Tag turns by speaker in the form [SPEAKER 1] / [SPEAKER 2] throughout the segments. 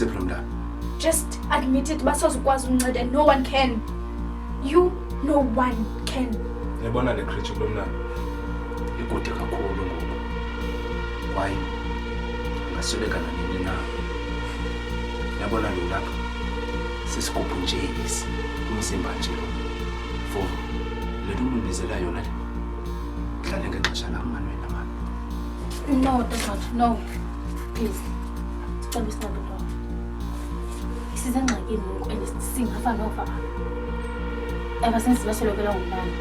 [SPEAKER 1] Usiphi lo mntana?
[SPEAKER 2] Just admit it, basazukwazi unceda. No one can. You, no one can.
[SPEAKER 1] Yabona le creature lo mntana. Ikude kakhulu ngoku. Kwaye ngasweleka nanini na. Yabona lo lapha. Sisigubhu nje isi. Umzimba nje lo. For le nto umbizela yona le. Hlale ngexesha lami mani wena mani.
[SPEAKER 2] No, Desmond, no. Please. Stop this number. Sizengxakini ngoku and singafana nova. Ever since basolokela ngumntana.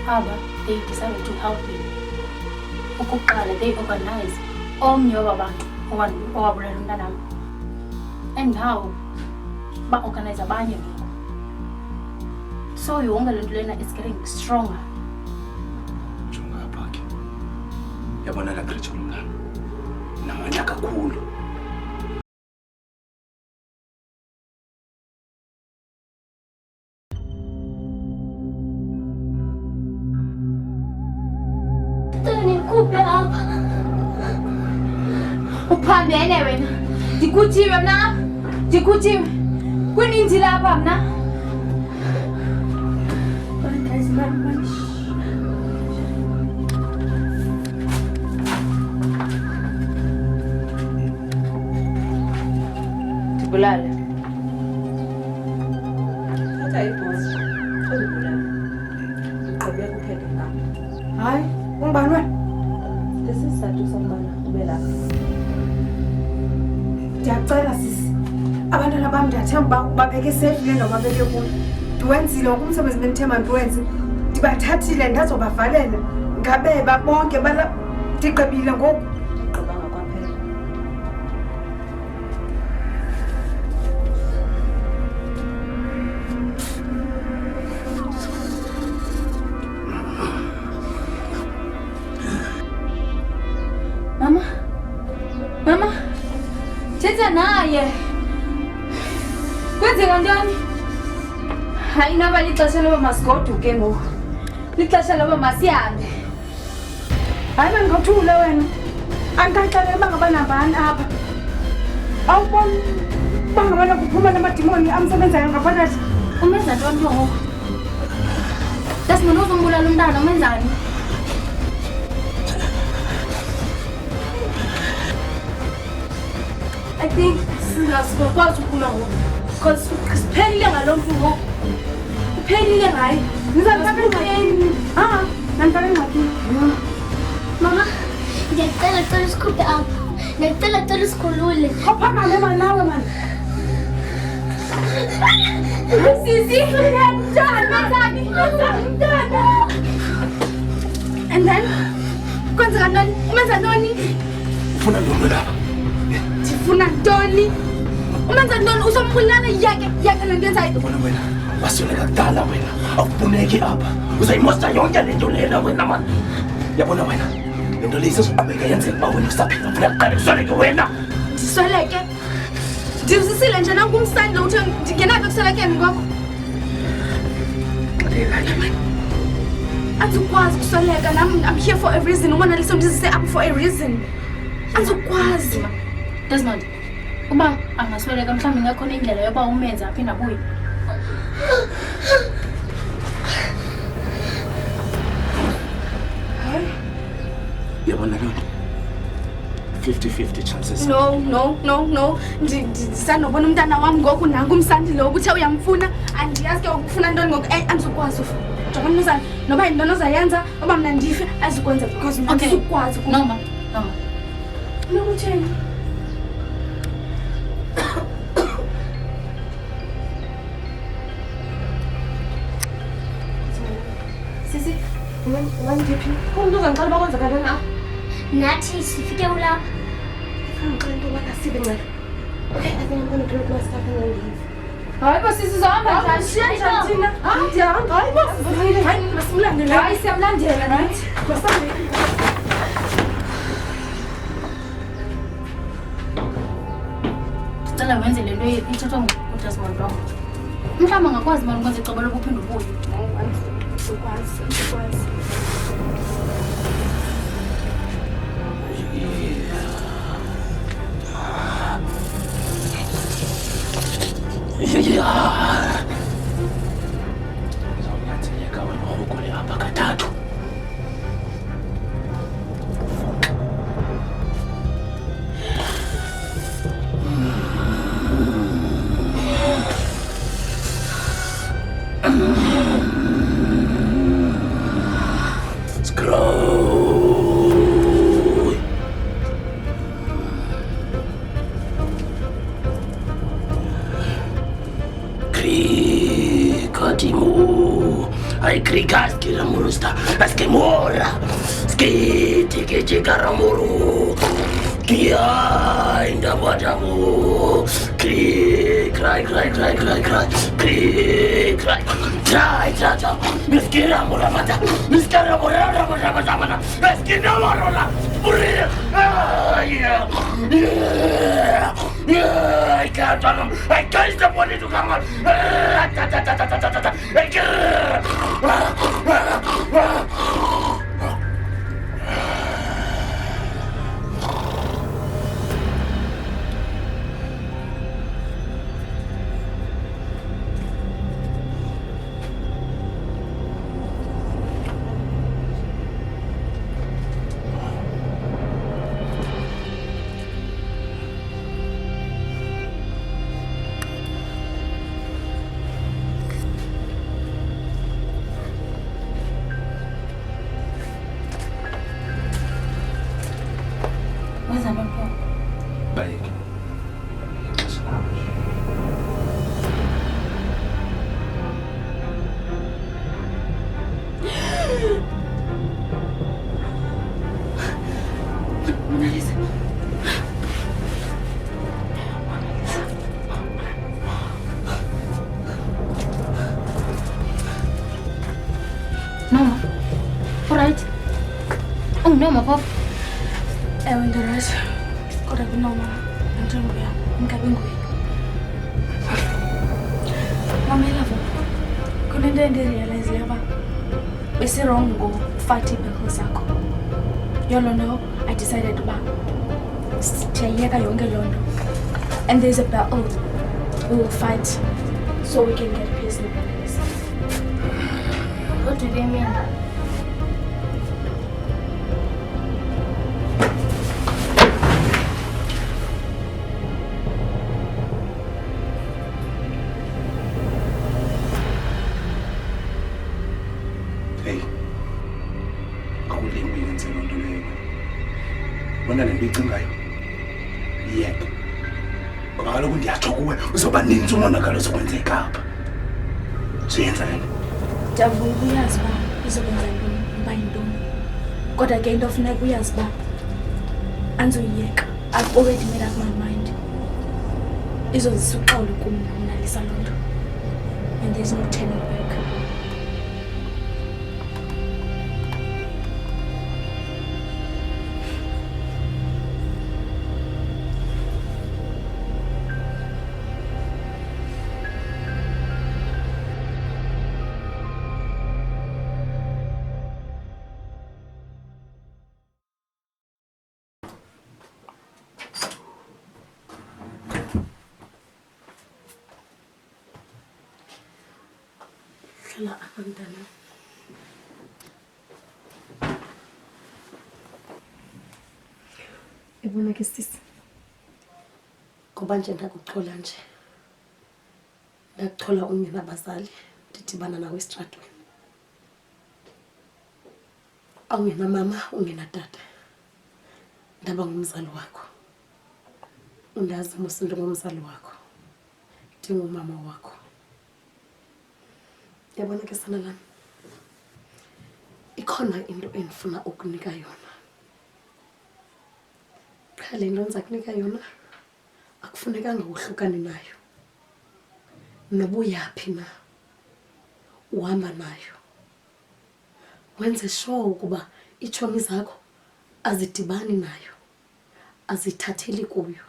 [SPEAKER 2] Aba, they decided to help me. Ukuqala, they organized omnye wabantu owabulala umntana wami. And now, ba-organize abanye ngoku. So yonke le nto lena is getting stronger.
[SPEAKER 1] Jonga apha ke. Yabona la creature lo mntana. Namandla kakhulu.
[SPEAKER 2] Uphambene wena. Ndikuthiwe mna. Ndikuthiwe. Kuninzi lapha mna. Ndibulale.
[SPEAKER 3] Thatha ibhosi. Ndibulale. Ndiqhubeka ukuphethe ngam.
[SPEAKER 4] Hayi, ungubani wena?
[SPEAKER 3] Lesizathu sombana ube lapha.
[SPEAKER 4] Ndiyacela sisi. Abantwana bam ndiyathemba babeke safe le ndoba babeke kuyo. Ndiwenzile ngoku umsebenzi bendithemba ndiwenze. Ndibathathile ndazobavalela. Ngabe babonke bala ndigqibile ngoku.
[SPEAKER 3] Gqibanga kwaphela.
[SPEAKER 2] Mama. Thetha naye. Kwenzeka ntoni? Hayi noba lixesha loba masigoduke ngoku. Lixesha loba masihambe.
[SPEAKER 4] Hayi bandingothule wena. Andikaxelela uba ngaba nabani apha. Awuboni uba ngabana kuphuma namadimoni amsebenzayo ngaphakathi.
[SPEAKER 2] Umenza ntoni ngoku? Desmond uzombulala umntana umenzani? I think singakwazi ukuphuma ngoku. Because siphelile ngalo mntu ngoku. Uphelile ngayo.
[SPEAKER 4] Nizafaka engxakini. Nandifaka engxakini.
[SPEAKER 5] Mama, ndiyacela sikhuphe apha. Ndiyacela sikhulule.
[SPEAKER 4] Awuphakame mani nawe mani.
[SPEAKER 2] Sisi, mntana. And then, kwenzeka ntoni? Umenza ntoni?
[SPEAKER 1] Ufuna ntoni lapha?
[SPEAKER 2] Ndifuna ntoni? Umenza ntoni? Usombulala yake le nto yenzayo.
[SPEAKER 1] Yabona wena. Wasweleka kudala wena. Awufuneki apha. Uzayimosta yonke le nto lena wena mani. Yabona wena. Le nto le isezoqhubeka yenzeka uba wena usaphila. Ufuna kuqala usweleke wena.
[SPEAKER 2] Ndisweleke? Ndizisile nje nanku umsandi lo uthe ndingenaphi ekuswelekeni ngoko.
[SPEAKER 1] Xelela ke mani.
[SPEAKER 2] Andizukwazi ukusweleka. I'm here for a reason. Umona liso ndizise up for a reason. Andizukwazi. Desmond, uba angasweleka mhlawumbi ingakhona indlela yoba umenza aphinda abuye.
[SPEAKER 1] Yabona loo nto. 50-50 chances.
[SPEAKER 2] No. Ndisandobona umntana wam ngoku nangu umsandi lo uthe uyamfuna. Andiyazi ke ukufuna ntoni ngoku. Andizukwazi jonga mnumzana noba yintoni ozayenza oba mna ndife azikwenza because andizukwazi. Noma. Nokutheni? Sisi,
[SPEAKER 4] Ungandiphi? Kumntu uzandiqala uba kwenzeka ntoni apha?
[SPEAKER 5] Nathi sifike ulapha.
[SPEAKER 4] Ngicela into yobana sibe nceda. Okay, I think I'm going to do it myself and then leave.
[SPEAKER 2] hayi bo sisi zohamba njani?
[SPEAKER 4] Shiyani thina? Ndiyahamba. Hayi bo. Hayi, masimlandele.
[SPEAKER 2] Hayi siyamlandela nathi.
[SPEAKER 4] Masambe.
[SPEAKER 2] Ndicela wenze le nto ithethwa nguDesmond lo. Mhlawumbi angakwazi mani ukwenza icebo loba uphinde ubuye.
[SPEAKER 4] Sukwazi.
[SPEAKER 6] Rasta, Eskimora, Skiti Karamuru, Kia in the Wadamu, cry, cry, try, Miskira Muramata, Miskara Muramata, Eskina Marona, I can't stop wanting to come on.
[SPEAKER 2] Where's our phone?
[SPEAKER 1] Bye.
[SPEAKER 2] Mama. Alright. Oh no, my pop.
[SPEAKER 7] Ewe ndirazi kodwa kunoma njengoba ingabe nguwe mama ilavo kunento endirealize yaba besi-wrong ngokufight iibheko zakho yolo nto I decided uba ndiyayiyeka yonke loo nto and there's a battle we will fight so we can get peace in this.
[SPEAKER 2] What do they mean?
[SPEAKER 1] Hey, awulimi yenze loo nto leyo. Bona le nto icingayo yiyeke. Ngoba kaloku ndiyatsho kuwe uzoba ninzi umonakalo ozokwenzeka apha. Siyenza le nto.
[SPEAKER 7] Ndiyavuma ukuyazi uba izokwenza ntoni uba yintoni kodwa ke into funeka uyazi uba andizoyiyeka. I've already made up my mind. Izozisa uxolo kum namnalisa loo nto and there's no turning back.
[SPEAKER 4] Hlala apha mntana. Ibona ke sisi. Ngoba nje ndakuchola nje. Ndakuchola ungenabazali, ndidibana nawe estradweni. Awungena mama, ungena tata. Ndaba ngumzali wakho. Undazi musi ndingumzali wakho. Ndingumama wakho. Yabona ke sana lami. Ikhona into endifuna ukunika yona. Qha le nto ndiza kunika yona akufunekanga uhlukane nayo. Nobuyaphi na uhamba nayo. Wenze sure ukuba iitshomi zakho azidibani nayo. Azithatheli kuyo.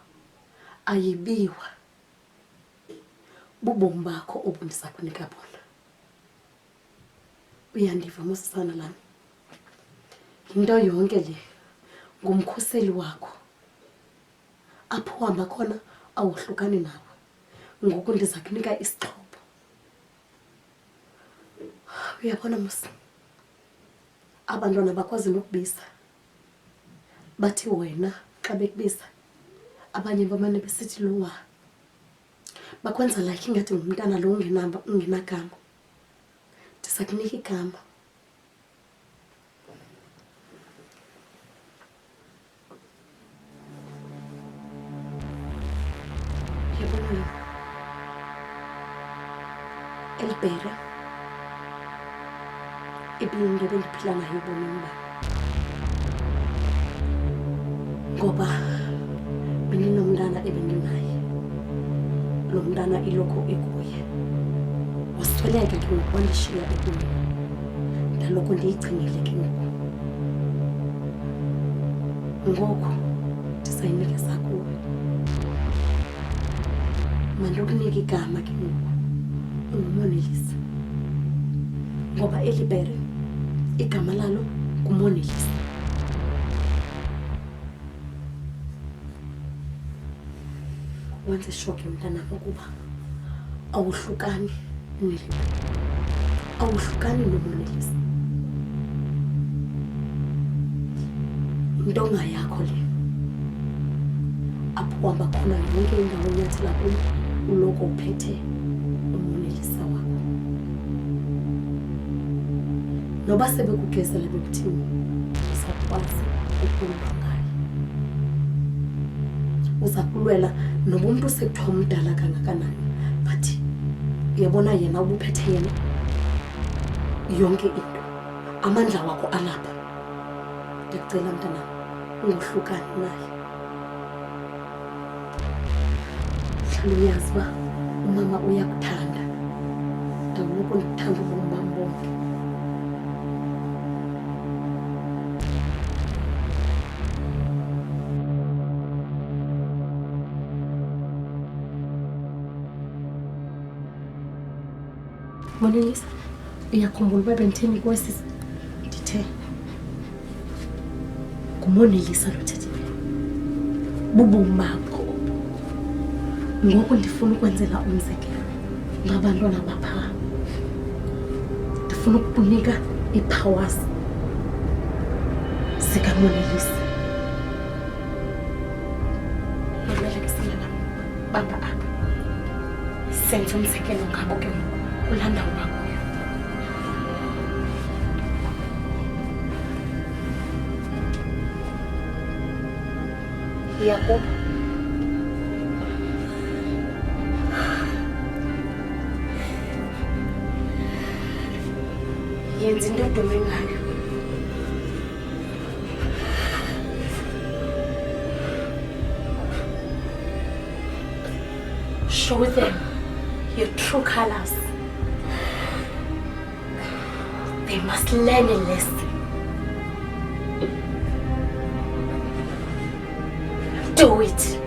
[SPEAKER 4] Ayibiwa. Bubomi bakho obundiza kunika bona. Uyandiva mosisana lami. Into yonke le ngumkhuseli wakho. Apho uhamba khona awuhlukani nawe. Ngoku ndiza kunika isixhobo. Uyabona musi. Abantwana bakwazi nokubisa. Bathi wena xa bekubisa abanye bamane besithi lowa. Bakwenza like ingathi ngumntana lo ungenagama. Ndiza kunika igama. Yabona Elbere
[SPEAKER 8] impilo into bendiphila ngayo ebomini bam. Ngoba bendinomntana ebendinaye. Lo mntana iloko ekuye. Wasweleka ke ngoku wandishiya ebomini. Ndaloko ndiyigcinile ke ngoku. Ngoku ndisayinikeza kuwe. Mandokunika igama ke ngoku. UMonelisa. Ngoba elibere igama lalo nguMonelisa. Wenze sure ke mntanam ukuba awuhlukani nelibere. Awuhlukani noMonelisa. Intonga yakho le. Apho uhamba khona yonke indawo onyathela kuyo uloko uphethe uMonelisa wakho. Noba sebekugezela bekuthini usakwazi ukulwa ngayo. Uza kulwela noba umuntu sekuthiwa umdala kangakanani, but uyabona yena ubuphethe yena yonke into. Amandla wakho alapha. Ndicela mntanam ungohlukani naye. Hlala uyazi uba umama uyakuthanda. Ndawuloko ndikuthanda ubomi bam bonke. Monelisa, uyakhumbula uba benditheni kuwe sisi? Ndithe nguMonelisa lo thethileyo. Bubomi bakho. Ngoku ndifuna ukwenzela umzekelo ngabantwana bapha. Ndifuna ukukunika ii-powers zikaMonelisa. Mamela ke singena bamba apha. Senze umzekelo ngabo ke ngoku kulaa ndawo bakuyo. Yakuba yenza into edume ngayo. Show them your true colors. They must learn a lesson. Do it.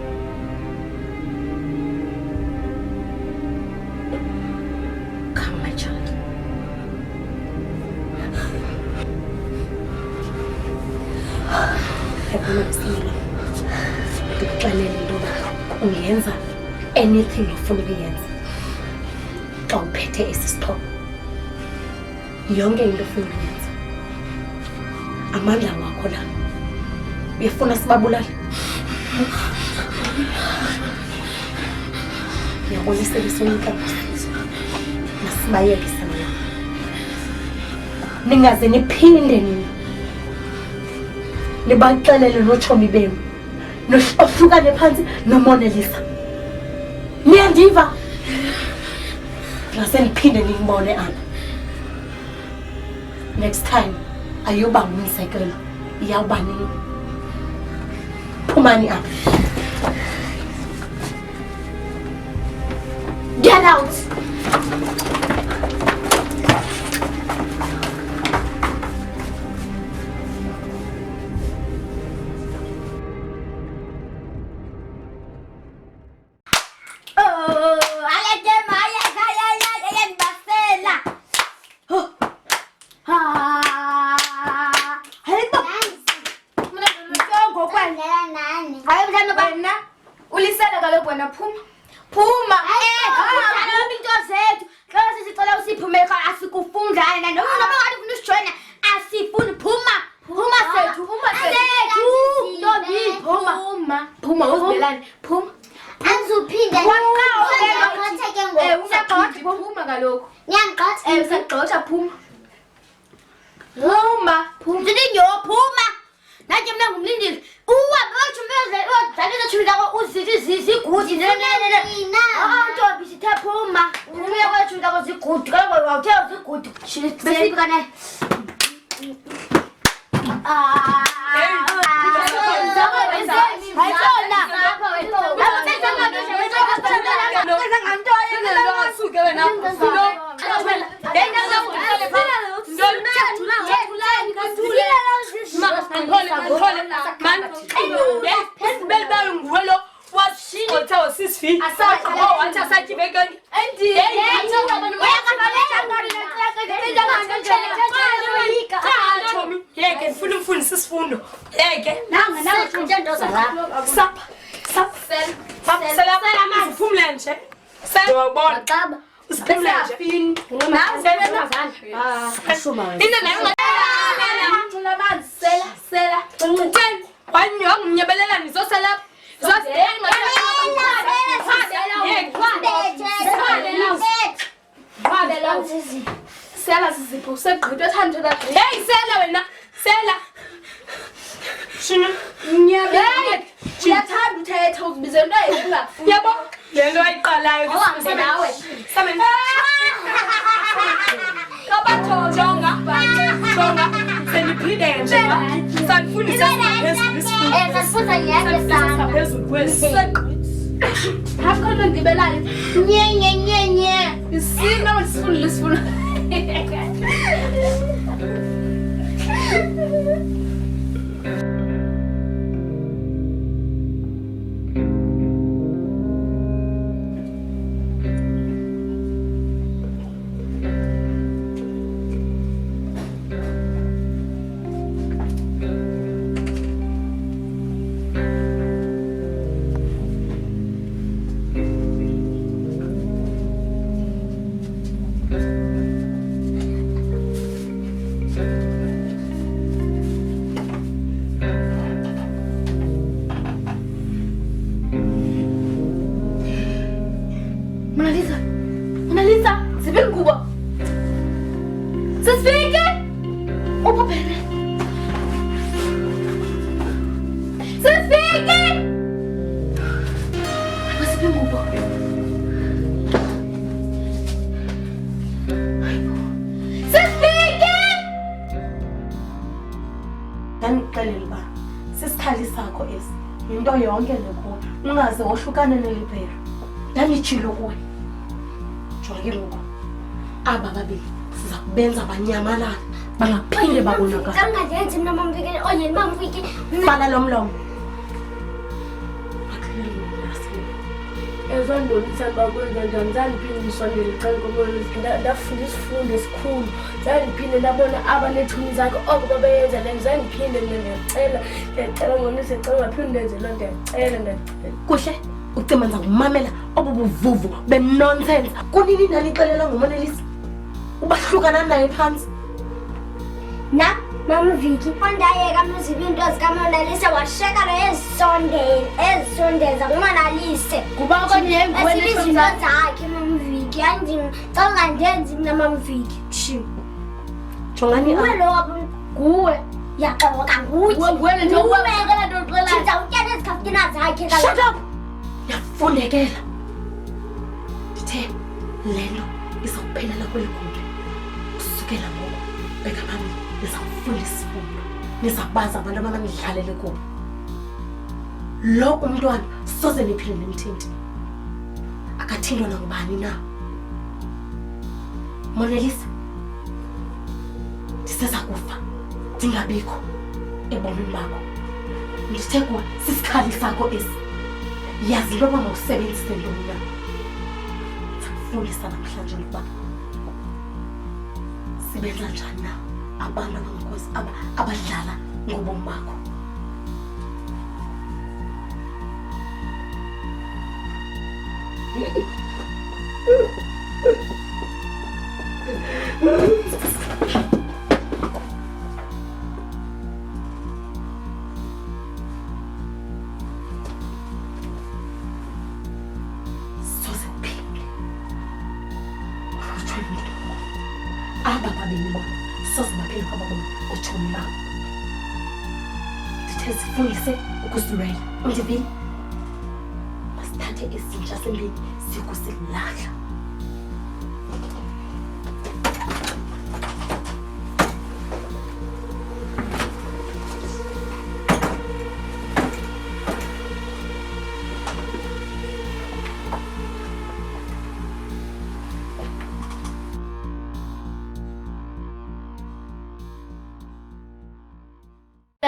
[SPEAKER 8] Come, my child. Ungenza anything ofuna ukuyenza xa uphethe esi sixhobo. Yonke into ofuna ukuyenza. Amandla wakho la. Uyafuna sibabulala? Uyabonisa isoyika kusizo. Masibayeke sana. Ningaze niphinde nina. Nibaxelele notshomi benu. Nohlukane phansi noMonelisa. Niyandiva? Ngase niphinde ningibone apha. Next time ayuba ngumzekelo iyawuba nini. Phumani apha. Get out!
[SPEAKER 7] Ulisela kaloku wena phuma. Phuma. Hayi into zethu. Xa sisicela usiphume asikufundana noma ngathi ufuna usijoyina asifuni phuma. Phuma sethu, phuma sethu. Ntombi phuma. Phuma uzibelani. Phuma.
[SPEAKER 5] Angizuphinde.
[SPEAKER 7] Waqhawe ke usaqotha phuma kaloku.
[SPEAKER 5] Ngiyangqotha.
[SPEAKER 7] Usaqotha phuma. Phuma.
[SPEAKER 5] Ndinyo phuma. Nathi mina ngumlindile. Bathi meze odlalisa thula ko uzizigudi nene. Ntombi sithe phuma. Ubuye kwethu la ko zigudi kaloku wawuthe uzigudi. Besifika naye.
[SPEAKER 8] ungaze wohlukane nelibhero ndangijilo kuwe jonge ngoku aba babili siza kubenza abanyamalala bangaphinde babonakala
[SPEAKER 5] angayenzi mina mamvike oyeni mamvike
[SPEAKER 8] fala lo mlomo
[SPEAKER 7] ezondoni sabakwenza njani zaliphinde nisondele qala ngoba ndafunda isifundo esikhulu zaliphinde ndabona abanethuni zakhe okubabeyenza le zangiphinde ngiyacela ngone secela ngaphinde ndenze lo ndiyacela
[SPEAKER 8] kuhle ucimanza ngumamela obubuvuvu benonsense kunini nalixelela ngumonelisi ubahlukana naye phansi
[SPEAKER 5] na mamviki ondayeka muziphi into zikamonalisa washekala ezisondeza kumonalise
[SPEAKER 7] kuba konye
[SPEAKER 5] izinto zakhe mamviki andicanga ndenzi mina mamviki shi
[SPEAKER 8] jongani
[SPEAKER 5] nguwe yaxoka nguye
[SPEAKER 7] nguwele ntoxela
[SPEAKER 5] ndizawutyala ezikhafutina zakhe
[SPEAKER 8] shut up yafundekela ndithe le nto izawuphelela kweli gumbi kusukela ngoku bheka phambili nizawufunda isifundo nizabazi abantu abananidlalele kubo lo umntwana soze niphile nemthinti akathindwa nangubani na monelisa ndiseza kufa ndingabikho ebomini bakho ndithe kuwe sisikhali sakho esi yazi into yoba mawusebenzise ntoni na ndizakufundisa namhlanje ukuba sibenza njani na abantu abangakwazi abadlala ngobomi bakho aba babini bona soze baphele kwababona utshomi babo ndithe sifundise ukuzilwela undivile masithathe izinja sembini sikusilahla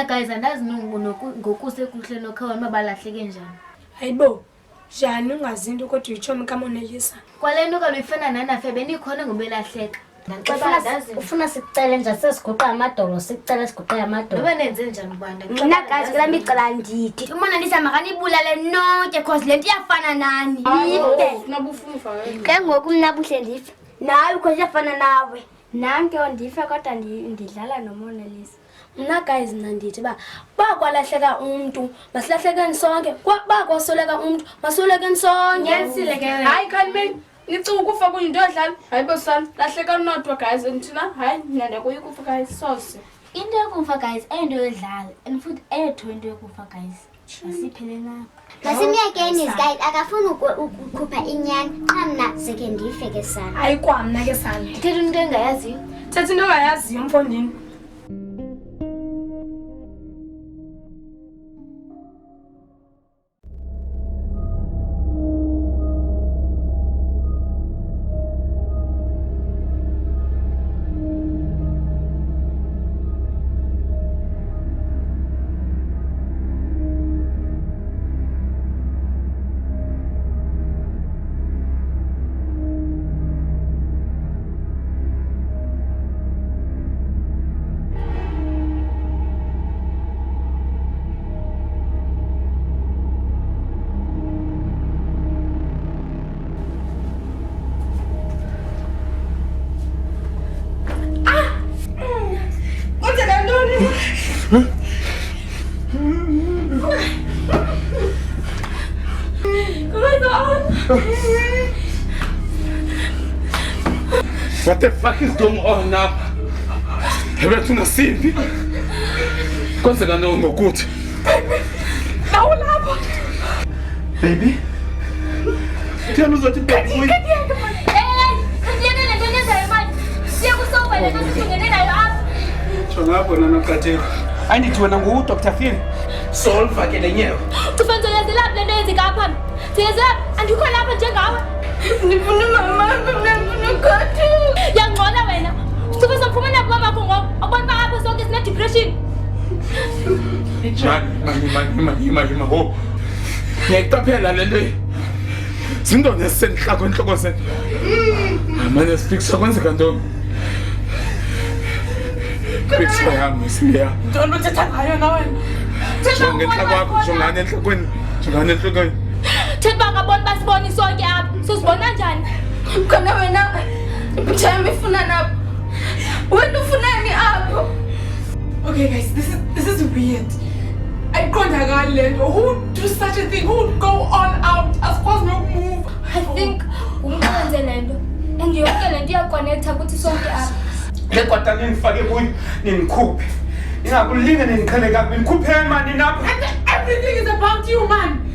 [SPEAKER 5] guys andazi ngokusekuhle noKhaweni mabalahleke njani.
[SPEAKER 4] Hayibo, njani ungazinto kodwa uyichomi kaMonelisa?
[SPEAKER 5] Kwale nto kaluyifana nanafe benikhona ngobelahleka.
[SPEAKER 9] Ufuna sikucele nje sesiguqa amadolo sikucele siguqa amadolo.
[SPEAKER 5] Noba nenze njani ubanda?
[SPEAKER 9] Mina guys kulami icala ndithi.
[SPEAKER 5] uMonelisa makanibulale nonke cause lento iyafana nani.
[SPEAKER 9] Ke ngoku mina buhle ndife. Nawe because iyafana nawe. Nanke ondife kodwa ndidlala noMonelisa. Mna guys mina ndithi bakwalahleka umuntu masilahlekeni sonke bakwasoleka umuntu masolekeni sonke.
[SPEAKER 5] Yensile ke.
[SPEAKER 7] Hayi kanime nicinga ukufa kuyinto yodlala. Hayibo son lahleka nodwa guys nthina hayi mina ndiyakufa guys sose.
[SPEAKER 5] Into yokufa guys ayinto yodlala and futhi ayetho into yokufa guys. Asiphele na.
[SPEAKER 9] Masimyekeni guys akafuna ukukhupha inyani xa mna seke ndife ke sana.
[SPEAKER 4] Hayi kwamna ke sana.
[SPEAKER 5] Thetha into engayaziyo.
[SPEAKER 4] Thetha into ongayaziyo mfondini.
[SPEAKER 6] What the fuck is going on now? Hebethu nasimbi. Kwenzeka ngokuthi.
[SPEAKER 4] Nawu lapha.
[SPEAKER 6] Baby. Thina uzothi baby.
[SPEAKER 5] Khanyele lento nezayo manje. Siyakusoba lento sisungene nayo apha.
[SPEAKER 1] Ngapho nanoqatheko. Andithi wena nguDr. Phil. Solve ke lenyewe.
[SPEAKER 5] Kufanele yazilapha lento yenzeka apha. Thiyazela andikho lapha njengawe.
[SPEAKER 7] Ndifuna mama ngati.
[SPEAKER 5] Yangcola wena. Sifuna samfumana baba bakho ngoba abona apha sonke sine depression.
[SPEAKER 6] Mani ho. Ngiyayiqaphela lento. Zinto nesenhla kwenhloko zethu. Manje sifixa kwenzeka ntoni? Picture yami siya.
[SPEAKER 7] Ntoni uthetha ngayo na wena?
[SPEAKER 6] Jonga enhla kwakho, jongana enhlokweni, jongana enhlokweni.
[SPEAKER 5] Thetha ngabona basibona sonke apha. Sozibona njani?
[SPEAKER 7] Khona wena mthemba ifuna nabo. Wena ufunani apho? Okay guys, this is weird. Ayiqondakali lento. Who would do such a thing? Who would go all out as far as no move?
[SPEAKER 5] I think umkwenze lento. And yonke lento iyaconnecta ukuthi sonke apha.
[SPEAKER 1] Lekwata ningifake kuyi ningikhuphe. Ningakulinge ningiqhele kabi nikhuphe mani napha.
[SPEAKER 7] Everything is about you, man.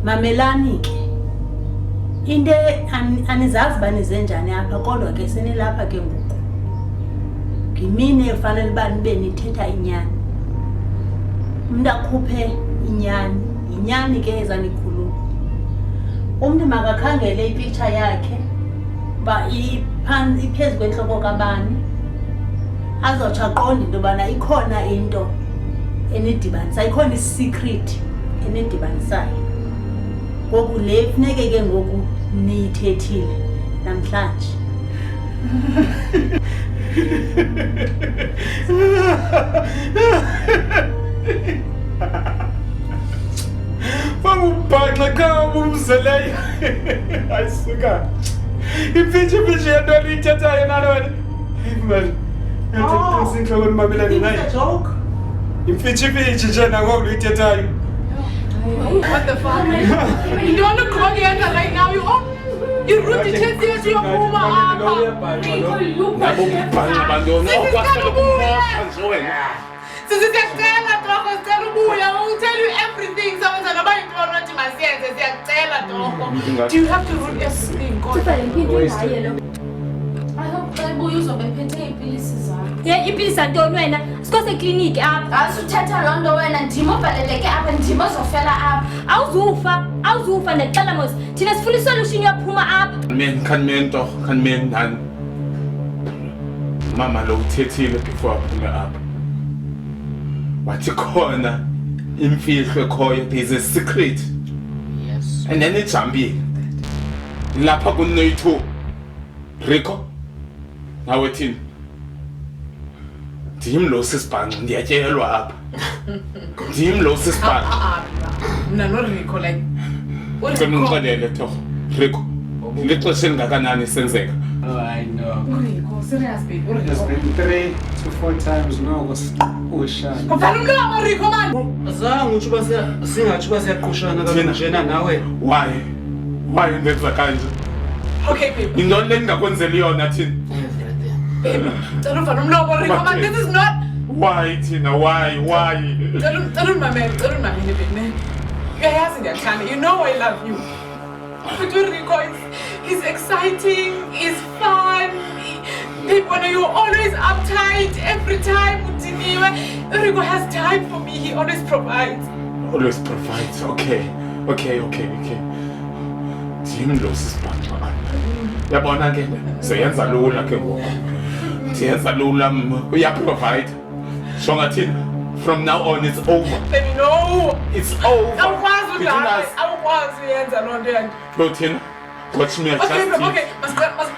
[SPEAKER 10] Mamelani ke into anizazi banize njani apha kodwa ke senilapha ke ngoku ngimini efanele uba nibe nithetha inyani umuntu akhuphe inyani ke ezanikhuluma umuntu makakhangele ipicture yakhe ba iphezu kwenhloko kabani azotsho aqonde into yobana ikhona into enidibanisa ikhona isecret enidibanisayo ngoku le funeke ke ngoku niyithethile namhlanje
[SPEAKER 6] Bangubhanxa ka umzeleyo. Ayisuka. Imfitshi yento liyithathayo nalona. Man. Yathi mamela naye.
[SPEAKER 10] Joke.
[SPEAKER 6] Imfitshi nje nangoku liyithathayo.
[SPEAKER 4] What the fuck? You don't want to call the other right now. You root the chest here to your mama.
[SPEAKER 6] Nabo bhanxa bantwana okwasela kumosha nje wena.
[SPEAKER 4] Sisiyacela Toko, sicela ubuya. I will tell you everything. Someone's gonna buy into what masiyenze. Siyacela Toko. Do you have to root everything?
[SPEAKER 2] I hope Xayibuya uzobe ephethe iipilisi zakho.
[SPEAKER 9] Ye ipilisi antoni wena? Sikose ekliniki apha.
[SPEAKER 2] Asuthetha loo nto wena, ndim obhaleleke apha, ndim ozofela apha.
[SPEAKER 9] Awuzufa ndixela mos. Thina sifuna isolution yophuma apha.
[SPEAKER 6] Kanmen nani. Mama lo uthethile before aphume apha. Wathi khona imfihlo ekhoyo, there is a secret.
[SPEAKER 1] Yes.
[SPEAKER 6] And then ijambile. Lapha kunoyi-2. Rico. Nawe thini? Ndim lo sisibhanqa ndiyatyelwa apha. Ndim lo sisibhanqa.
[SPEAKER 4] Mna no Rico like.
[SPEAKER 6] Ngicela ungixelele Thorho. Rico. Lixesha elingakanani senzeka?
[SPEAKER 1] Oh, I know.
[SPEAKER 4] Rico, serious babe.
[SPEAKER 1] It's been 3 to 4 times now. Ushaya.
[SPEAKER 4] Ufana umlomo Rico man.
[SPEAKER 1] Azange uthi singathi basiyaqushana kanjena nawe.
[SPEAKER 6] Why ndenza kanje?
[SPEAKER 4] Okay babe.
[SPEAKER 6] Intoni lengingakwenzeli yona thini?
[SPEAKER 4] Babe, cela ufana umlomo Rico man. This is not.
[SPEAKER 6] Why Tina? Why?
[SPEAKER 4] Cela umamele babe. Uyayazi ndiyakuthanda. You know I love you. But Rico is exciting, is fun. People, you're always uptight every time. Rico has time for me. He always provides.
[SPEAKER 6] Always provides. Okay. Ndim lo sisibhanqa. Yabona ke siyenza lula ke ngoku. Siyenza lula uyaprovide. So ngathini? From now on it's over.
[SPEAKER 4] Baby, no.
[SPEAKER 6] It's over.
[SPEAKER 4] I was yenza loo nto yanto.
[SPEAKER 6] Thina. Watch me adjust.
[SPEAKER 4] Okay.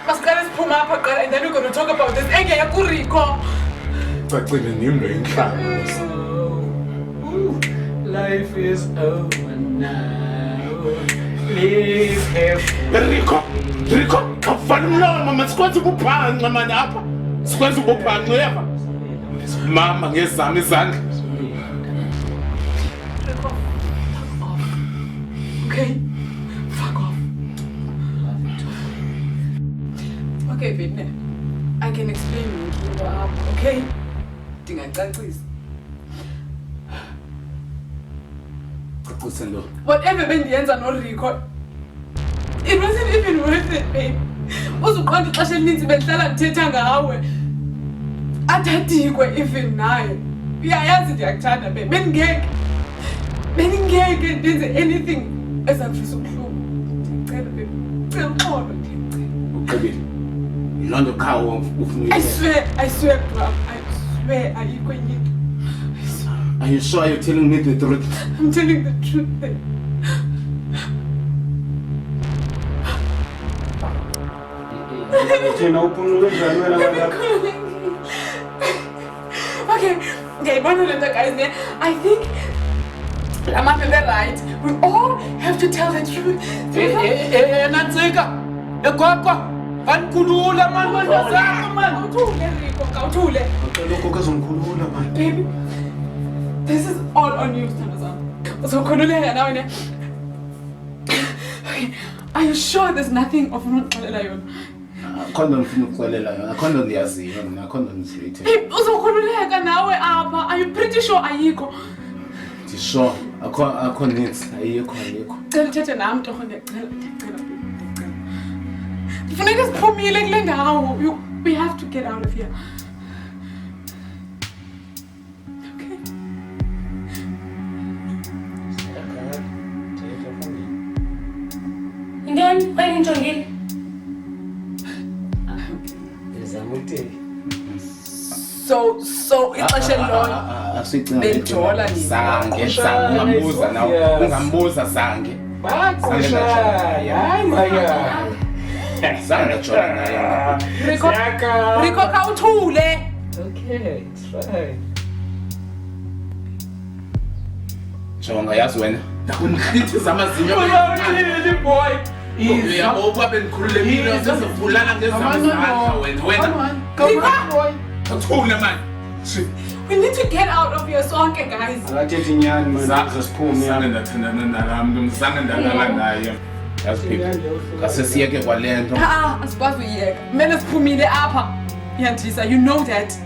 [SPEAKER 4] Masiqale siphuma apha and then we're going to talk about this. Engeke kuRico.
[SPEAKER 6] Cacile ndim lo inhlamba.
[SPEAKER 1] Life is over now. Live happy.
[SPEAKER 6] Rico, kafana umlomo masikwenza ubuphanqa mani apha. Sikwenza ubuphanqa uyeva. Mama ngezami izandla.
[SPEAKER 4] Rico, fuck off. Okay? Fuck off. Okay, babe, I can explain you up, okay? Ndingacacisa.
[SPEAKER 1] Cacisa lo.
[SPEAKER 4] Whatever bendiyenza no Rico, it wasn't even worth it, babe. Uzuqonda ixesha elininzi bendihlala ndithetha ngawe. Athathikwe even naye. Uyayazi ndiyakuthanda, babe. Beningeke ndenze anything ezakuvisa ubuhlungu. Ndicela, babe. Ndicela uxolo, ndicela.
[SPEAKER 1] Uqebile. Yilonto khawo ufuna
[SPEAKER 4] I swear, bro. I swear, ayikho enye into. I swear.
[SPEAKER 1] Are you sure you're telling me the truth?
[SPEAKER 4] I'm telling the truth, babe. Okay, one of the guys there, I think I'm not right. We all have to tell the truth.
[SPEAKER 1] Nansika. Ekokwa. Vankulula man zakho man.
[SPEAKER 4] Kawuthule.
[SPEAKER 1] Lokho kazomkhulula man.
[SPEAKER 4] Baby, this is all on you, Thandazana. Uzokhululeka nawe ne. Okay, are you sure there's nothing of unxelela yona?
[SPEAKER 1] Akhona ngifuna ukuxelela yona. Akhona ndiyaziyo mina. Akhona ngizithe.
[SPEAKER 4] Uzokhululeka nawe apha. Are you pretty sure ayikho?
[SPEAKER 1] Sure. Akho needs. Ayikho.
[SPEAKER 4] Cela uthethe nami Torho, ndiyacela. Funeka siphumile kule ndawo. We have to get out of here. Okay.
[SPEAKER 9] Ingani? Wena intongile?
[SPEAKER 4] So ixesha elilodwa.
[SPEAKER 1] Asicinga.
[SPEAKER 4] Benjola nini?
[SPEAKER 1] Sange ungambuza sange.
[SPEAKER 6] Hayi Maya.
[SPEAKER 1] Zange ngajona naye.
[SPEAKER 4] Rico khawuthule.
[SPEAKER 1] Okay, it's fine. Jonga yazi wena. Ndakunqithiza amazinyo.
[SPEAKER 6] Uyathini boy?
[SPEAKER 1] Uyabo babe ngikhululekile sesivulana ngezamandla wena. Kathule man.
[SPEAKER 4] We need to get out of here sonke guys.
[SPEAKER 11] Akathethi inyani man. Siphume
[SPEAKER 1] Zange ndathandana nalami, zange ndalala naye. Yazi people. Kasesiyeke kwalento.
[SPEAKER 4] Asikwazi uyiyeka. Kumele siphumile apha. Yandisa, you know that.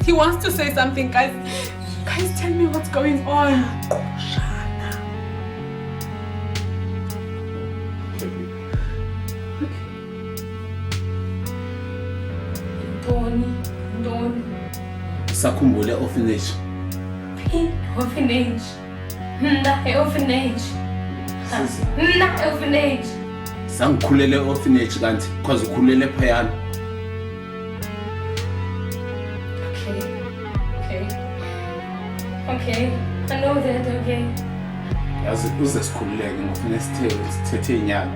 [SPEAKER 4] He wants to say something, guys. Guys, tell me what's going on.
[SPEAKER 2] Don't.
[SPEAKER 1] Sakhumbule orphanage.
[SPEAKER 2] Orphanage. Orphanage. Orphanage.
[SPEAKER 1] Sangikhulele orphanage kanti because ukhulele phayana.
[SPEAKER 2] Okay. I know that, okay.
[SPEAKER 1] Yazi uze sikhululeke ngofuna sithethe inyani.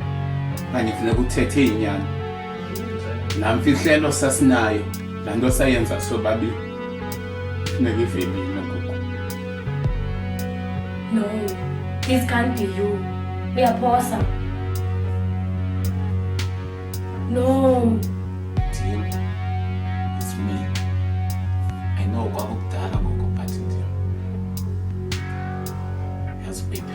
[SPEAKER 1] Kanye kufuneka uthethe inyani. Namfihlelo sasinayo. Lanto sayenza sobabili. Funeka ivelile ngoku.
[SPEAKER 2] No. This can't be you. We are boss. No.
[SPEAKER 1] Tim, it's me. I know kwakudala ngoku but Tim. Yes, baby.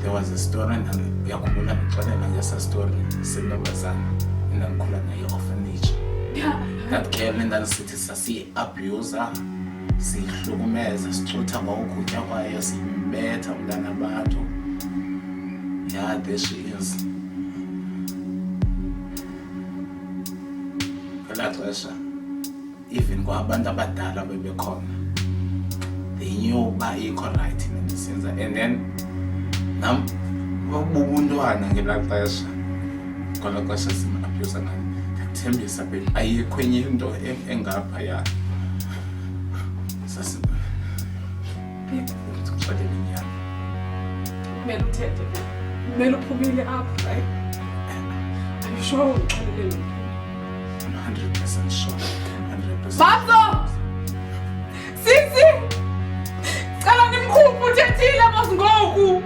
[SPEAKER 1] There was a story and uyakhumbula ngixolela ngesa story sentombazana endangikhula naye orphanage. That girl endandisithi sasiyi-abuser, siyihlukumeza, sixutha ngokutya kwayo, siyimbetha umntana abantu. Yeah, there she is. Ngelaa xesha, even kwabantu abadala bebekhona, they knew uba ikho right nendisenza. And then, nam bubuntwana ngelaa xesha, kwelaa xesha sim-abuser ngani. Ndiyakthembisa babe, ayikho enye into engaphaya. Ndikuxelela inyani.
[SPEAKER 4] Kumele uthethe. Kumele uphumile apha, right? Are you sure uxelele lo?
[SPEAKER 1] I'm 100% sure. 100%.
[SPEAKER 4] Bazo! Sisi! Cala nimkhuphe uthethile mos ngoku.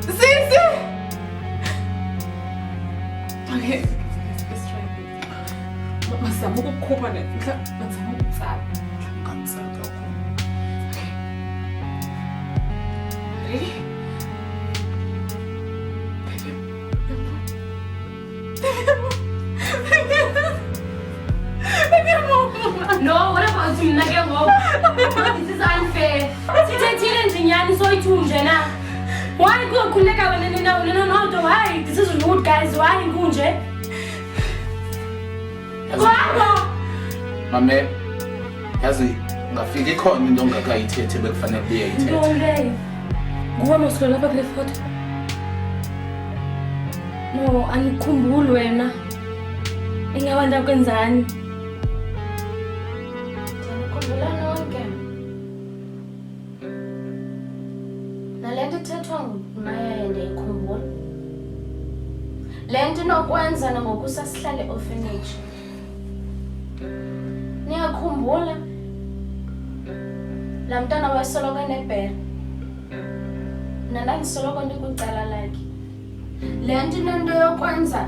[SPEAKER 4] Sisi! Okay, let's try it. Mazama ukukhupha nezindla, mazama ukutsala.
[SPEAKER 1] Kansel kakhulu.
[SPEAKER 4] Ready?
[SPEAKER 2] No, what about you? This is unfair. Sithethile njinyani soyithunje na. Why go khuleka wena nina why? This is rude guys. Why kunje? Why?
[SPEAKER 1] Mame, yazi ngafika ikhona into ongakayithethe bekufanele uyayithetha.
[SPEAKER 2] Ntonke. Nguwe mosilo lapha kule photo. No, anikhumbuli wena. Ingaba ndakwenzani? Ndikhumbula nonke. Nalento ithethwa nguMaya ndiyikhumbula. Le nto inokwenza nangoku sasihlale orphanage. Niyakhumbula? Laa mntana wayesoloko enebhere. Nandandisoloko ndikwicala lakhe. Le nto inento yokwenza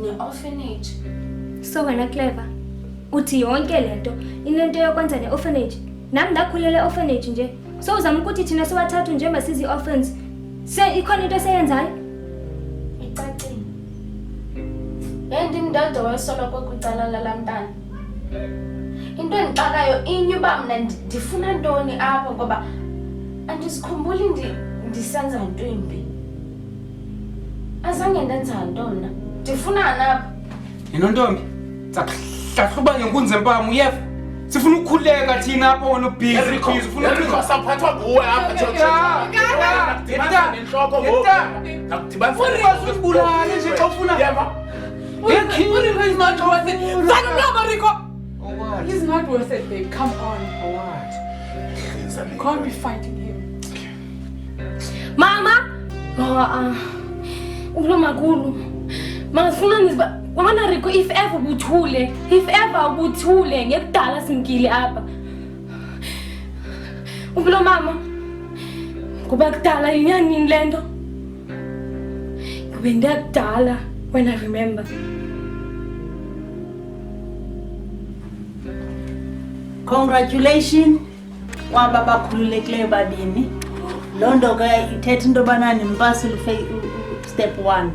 [SPEAKER 2] ne-orphanage.
[SPEAKER 9] So wena Clever, uthi yonke le nto inento yokwenza ne-orphanage. Nami ndakhulela orphanage nje. So uzama ukuthi thina siwathathu nje masizi-orphans. Ikhona into eseyenzayo?
[SPEAKER 2] Icacile. Ndim ndodwa wayesoloko kwicala lala mntana. Into endixakayo inye uba mna ndifuna ntoni apha ngoba andisikhumbuli ndisenza nto imbi. Azange ndenza nto mna. Ndifunani apha?
[SPEAKER 11] Inontombi, sakuhluba ngenkunzi empama uyeva. Sifuna ukukhuleka thina apha wona ubhizi.
[SPEAKER 1] Eriko saphathwa nguwe apha
[SPEAKER 11] Usibulale nje xa ufuna.
[SPEAKER 4] He's not worth it. He's not worth it, babe. Come on.
[SPEAKER 11] For what?
[SPEAKER 7] You can't be fighting him. Mama! Ulo makulu. Mama sifuna nizba. Wamana Rico if ever ubuthule. If ever ubuthule ngekudala simkile apha. Ulo mama. Kuba kudala inyani lento. Kube ndakudala when I remember.
[SPEAKER 10] Congratulations. Waba bakhululekileyo babini. Londo ke ithetha into bana nimpasile step 1.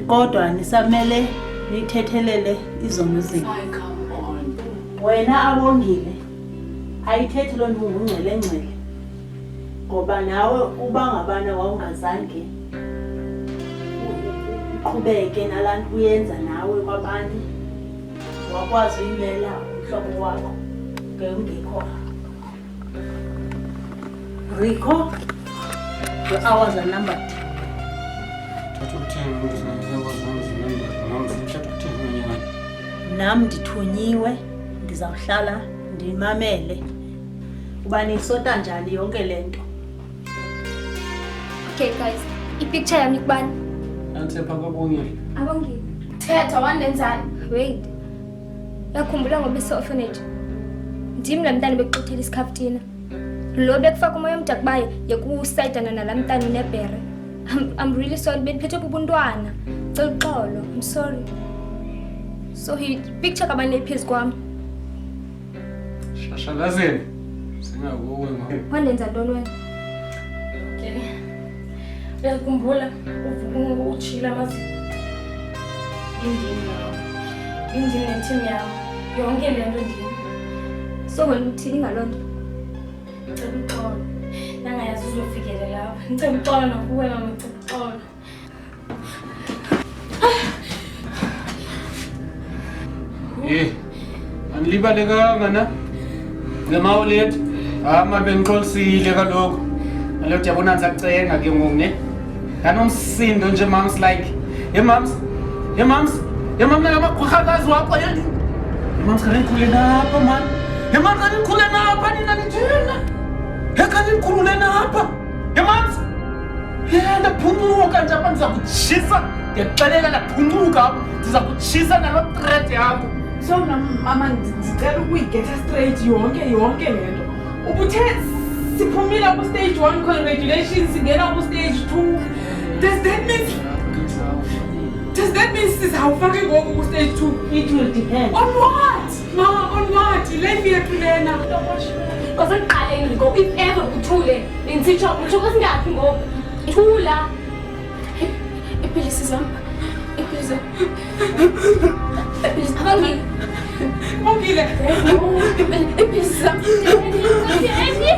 [SPEAKER 10] Kodwa nisamele nithethelele izono zenu. Wena abongile. Ayithethi lo nto ungcele ngoba nawe uba ngabana wawungazange uqhubeke nalantu uyenza nawe kwabanye wakwazi uyimela umhlobo wakho ngengekho. Rico, your hours are numbered. Nam ndithunyiwe ndizawuhlala ndimamele uba nisota njani yonke lento.
[SPEAKER 9] Okay guys, ipicture yami kubani?
[SPEAKER 11] Antsepha kwabongile.
[SPEAKER 9] Abongile.
[SPEAKER 7] Thetha wandenzani?
[SPEAKER 9] Wait. Yakhumbula ngoba ise-orphanage. Ndim la mntana bekuxuthela isikhafuthina. Lo bekufaka umoya omdakubaye yekusayidana nala mntana unebhere. I'm really sorry bendiphethe bubuntwana. Cela uxolo. I'm sorry. So he picture kabani lephezu kwami.
[SPEAKER 11] Shashalazeni. Singakuwe ngoba.
[SPEAKER 9] Wandenza ntoni wena?
[SPEAKER 7] Okay. Uyakhumbula uchila mazi. Indini nentimi yawo. Yonke lento ndini.
[SPEAKER 9] So wena uthini ngalonto?
[SPEAKER 7] Ngicela uxolo. Nangayazi uzofikele lapha. Ngicela uxolo nakuwe mama, ngicela uxolo.
[SPEAKER 11] Anilibalekanga na. Ngemawulethu. Ama bengixolisile kaloku. Nalokuthi yabona ngizacenga ke ngoku ne. Kanomsindo nje moms like. Hey moms. Hey moms. Hey mama ngamaqhakazi wakho yini? Hey moms kani khule napha man. Hey moms kani khule napha nina nithina. Hey kani khule napha. Hey moms. Hey ndaphumuka nje apha ndizakuchisa. Ngiyaqalela ndaphumuka apha. Ndizakuchisa nalo threat yakho.
[SPEAKER 4] So mama ndicela ukuyigetha straight yonke lento. Ubuthe siphumile ku stage 1 congratulations singena ku stage 2. Does that mean sizawufake ngoku ku stage 2?
[SPEAKER 10] It will depend.
[SPEAKER 4] On what? Mama, on what? Life yethu lena.
[SPEAKER 7] Because ngiqaleni ngoku if ever uthule insitsho ngisho kusingaphi ngoku. Thula. Iphilisi zami. Iphilisi. Abangile.
[SPEAKER 4] Ongile.
[SPEAKER 7] Iphilisi zami.
[SPEAKER 4] Yekeni.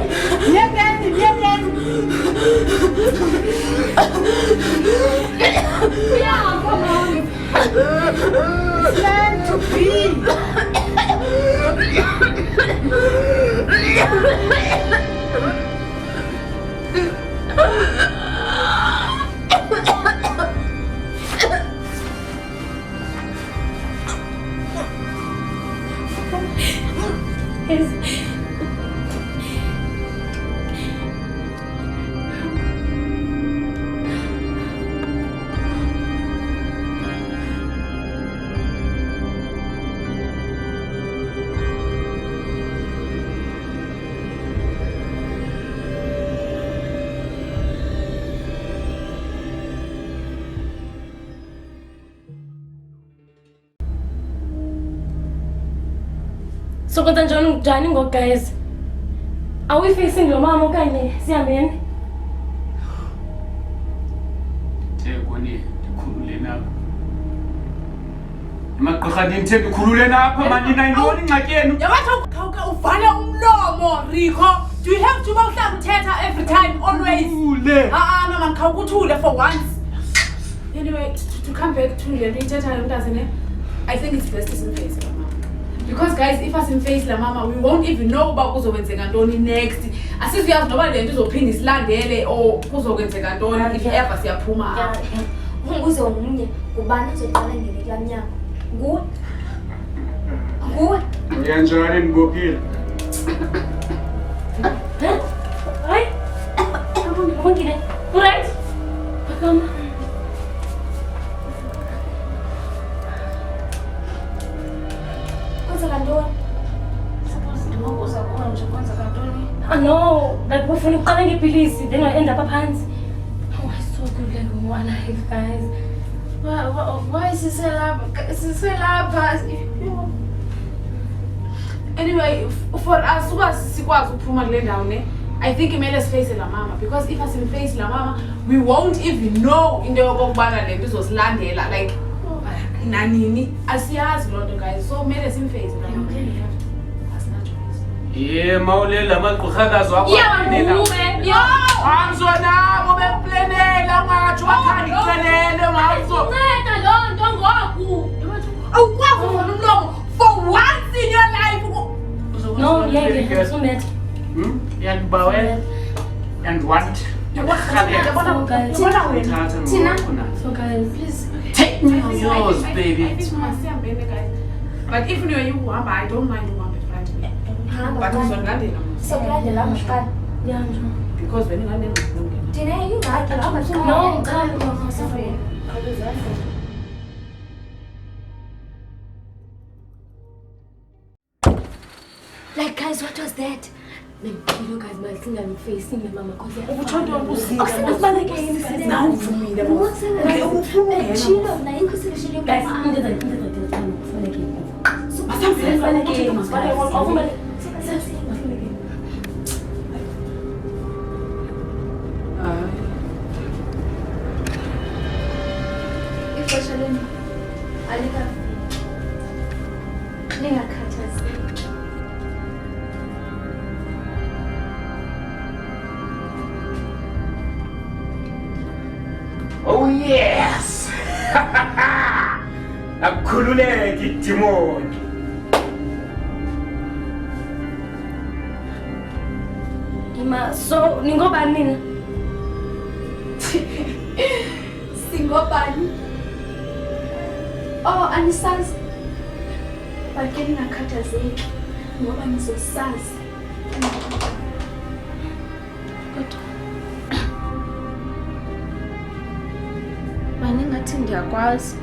[SPEAKER 7] Yeah, come on.
[SPEAKER 4] It's meant to be.
[SPEAKER 7] So kwenza njani ngoku guys? Are we facing lo mama okanye siyambeni?
[SPEAKER 11] Thekoni ndikhulule napha. Emaqhaqha ndithe ndikhulule napha manina intoni ingxaki yenu?
[SPEAKER 4] Yabathu khawuke uvale umlomo Rico. Do you have to bawuhlala uthetha every time always? Mama khawukuthule for once. Anyway, to come back to le nto ithetha mntazene, I think it's best simface la mama. Because guys, if asimface la mama, we won't even know uba kuzokwenzeka ntoni next. Asiziyazi noba le nto izophinda isilandele or kuzokwenzeka ntoni if ever siyaphuma.
[SPEAKER 9] Unguze omunye ubani ozoqala ngene kula mnyango. Nguwe.
[SPEAKER 11] Uyanjani nibophile?
[SPEAKER 7] Hayi. Ungile. Right. Bakama. Kwanza kandoni. Suppose ndimokuza konje kwanza kandoni. Ah no, like bafuna uqala ngepilisi then I end up phansi. Oh, I so good like one life guys. Why is this lapha?
[SPEAKER 4] Anyway, for us sikwazi ukuphuma kule ndawo ne. I think imele siface la mama because if asimface la mama, we won't even know into yokubana le nto izosilandela like nanini. Asiyazi lo nto guys. So mele simface la mama. Asina choice.
[SPEAKER 11] Yeah, mawulela amagqirhakazi wakho. Hamzo nabo beplanela ungatsho wakhani kucelele Hamzo.
[SPEAKER 7] Nceda lo nto ngoku.
[SPEAKER 4] Awukwazi uvula umlomo for once in your life.
[SPEAKER 7] No, yeah, so bad.
[SPEAKER 11] And Bawe and what?
[SPEAKER 7] So guys, please
[SPEAKER 11] take me yours, baby.
[SPEAKER 4] But if you want, I don't mind you want to find me. But it's on London.
[SPEAKER 9] So glad you love me.
[SPEAKER 7] yeah,
[SPEAKER 4] Because when you London,
[SPEAKER 9] Tina, you like it.
[SPEAKER 7] no, come sorry. Like guys, what was that? You guys might think I'm facing my mama because I'm
[SPEAKER 11] Oh yes! Nakhululeki Timon.
[SPEAKER 7] Ima, so ningobani nina?
[SPEAKER 2] Singobani? Oh, anisazi. Bakhe ningakhathazeki ngoba nizosazi. Ngathi ndiyakwazi.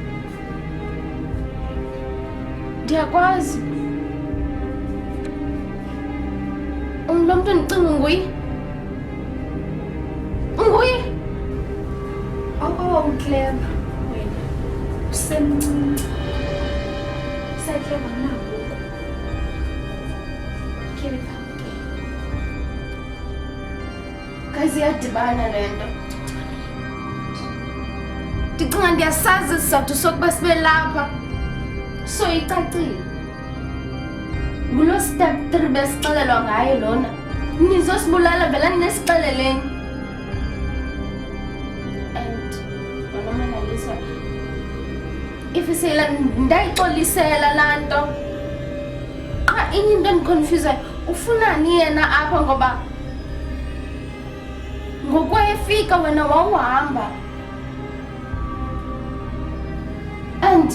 [SPEAKER 2] Lo muntu endicinga nguye. Oh, clever. Wena. Usemncinci. Usakleva nangoku. Kepha. Guys, iyadibana le nto. Ndicinga ndiyasazi isizathu sokuba sibe lapha. So icacile. Ngulo step 3 besixelelwa ngayo lona. Nizosibulala vela ninesixeleleni. And wanomanaliswa. Ifisela ndayixolisela laa nto. Qha inye into endiconfuse ufunani yena apha ngoba ngokwefika wena wawuhamba. And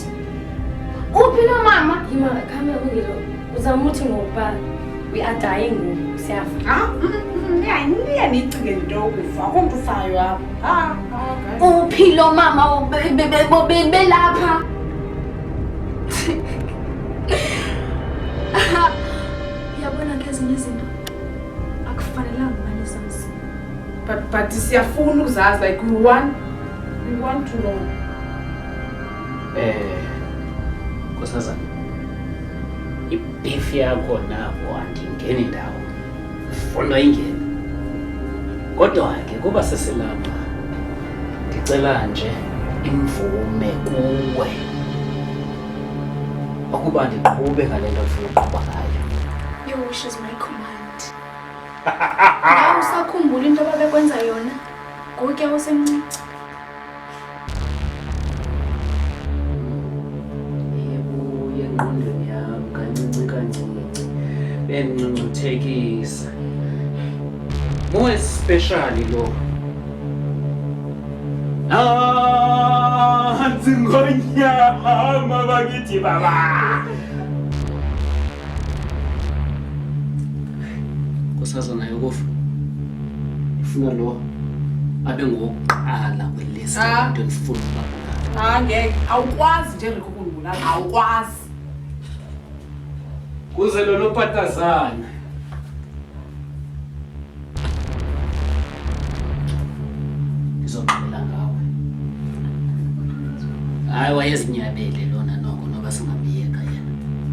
[SPEAKER 2] uphi lo mama?
[SPEAKER 7] Ima, come here, uzamuthi ngoba we are dying siyafa.
[SPEAKER 3] Niyanicike into yokufa. Akho ufayo apha.
[SPEAKER 2] Uphi lo mama belapha?
[SPEAKER 7] Yabona ngezinye izinto akufanelanga ubani zazi.
[SPEAKER 4] But siyafuna uzazi like we want to know.
[SPEAKER 12] Nkosazana, ibeef yakho nabo andingeni ndawo, ufuna ingene. Kodwa ke kuba sesilapha, ndicela nje imvume kuwe ukuba ndiqhube ngale nto ufuna uqhuba ngayo.
[SPEAKER 2] Your wish is my command. Nawe usakhumbula into ababekwenza yona? Ngoku usemncinci.
[SPEAKER 12] Engqondweni yami kancinci bengcungcuthekisa. More especially lo.
[SPEAKER 11] Ngonyama bakithi baba.
[SPEAKER 12] Nkosazana yokufa. Ufuna lo abe ngokuqala kwelesi into endifuna ukubabulala.
[SPEAKER 3] Ngeke awukwazi nje Rico ukundibulala, awukwazi.
[SPEAKER 11] Kuze lo nopatazana.
[SPEAKER 12] Ngizogqibela ngawe. Hayi wayezinyabele lona noko noba singamyeka yena.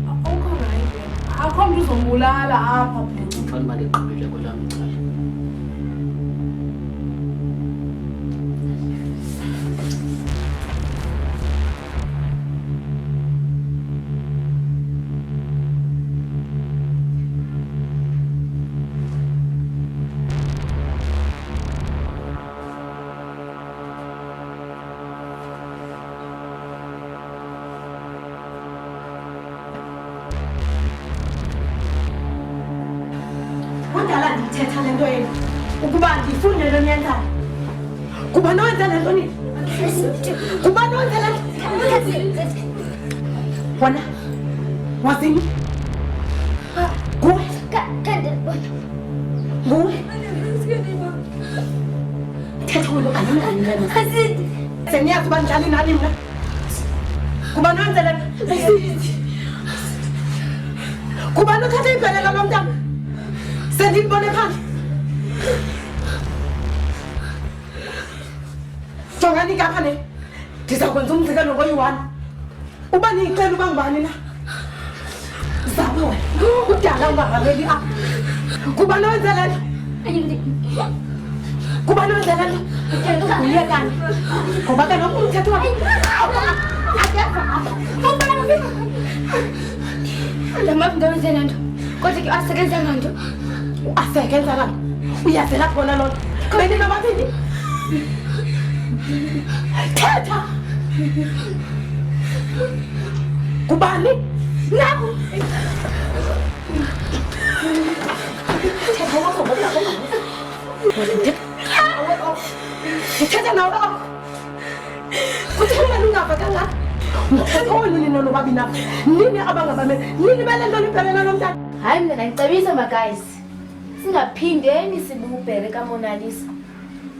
[SPEAKER 3] Awukho right. Akho mntu uzombulala apha.
[SPEAKER 12] Kufanele uba ligqibele kwelam icala.
[SPEAKER 4] Kudala ndithetha le nto yenu ukuba ndifunde lo nyenzayo. Kuba nowenza le nto nini? Kuba nowenza le nto? Wona wazini? Nguwe? Nguwe? Thetha ulo kanini lena? Seniyazi uba njani nani mna? Kuba nowenza le nto? Kuba nothatha ibhelela lo mntana? Sendibone phandle. Jongani kapha ne. Ndiza kwenza umzekelo ngoyi-1. Uba niyicela uba ngubani na? Zawe wena. Kudala ungavaleli apha. Kuba nowenza le nto? Kuba nowenza le nto? Uyekani. Ngoba kaloku umthetho wakho.
[SPEAKER 9] Ndamazi into wenze le nto. Kodwa ke asekenza nganto.
[SPEAKER 4] Asekenza kanti? Uyazela khona loo nto. Beni nobabini? Thetha! Kubani? Naku! Thetha wakho ngobulako ndithetha nawe apho. Kutheni lungava kangaka? Mthetho wenu nina nobabini apha. Nini abangabameli? Nini bale nto nibhelela lo mntana?
[SPEAKER 9] Hayi mna ndicebisa ma-guys. Singaphindeni sibubhele kaMona Lisa.